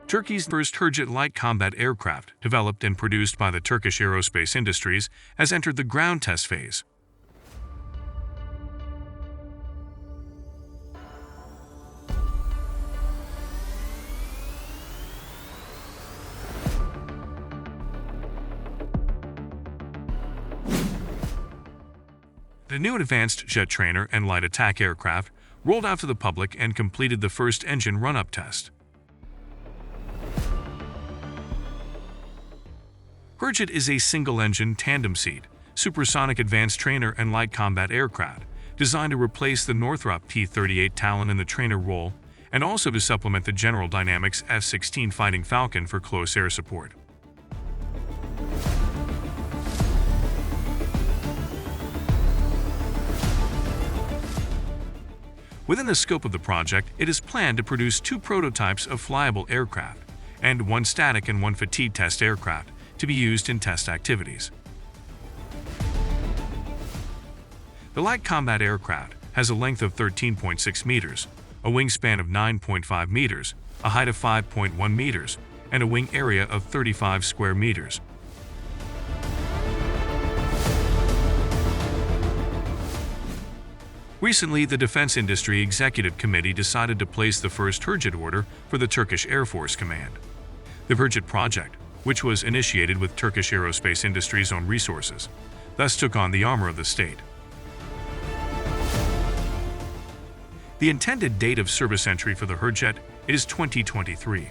Turkey's first Hurjet light combat aircraft, developed and produced by the Turkish aerospace industries, has entered the ground test phase. The new advanced jet trainer and light attack aircraft rolled out to the public and completed the first engine run-up test. Hurjet is a single-engine, tandem-seat, supersonic advanced trainer and light combat aircraft designed to replace the Northrop P-38 Talon in the trainer role and also to supplement the General Dynamics F-16 Fighting Falcon for close air support. Within the scope of the project, it is planned to produce 2 prototypes of flyable aircraft and 1 static and 1 fatigue test aircraft to be used in test activities. The light combat aircraft has a length of 13.6 meters, a wingspan of 9.5 meters, a height of 5.1 meters, and a wing area of 35 square meters. Recently, the Defense Industry Executive Committee decided to place the first Hurjet order for the Turkish Air Force Command. The Hurjet project, which was initiated with Turkish aerospace industry's own resources, thus took on the armor of the state. The intended date of service entry for the Hurjet is 2023.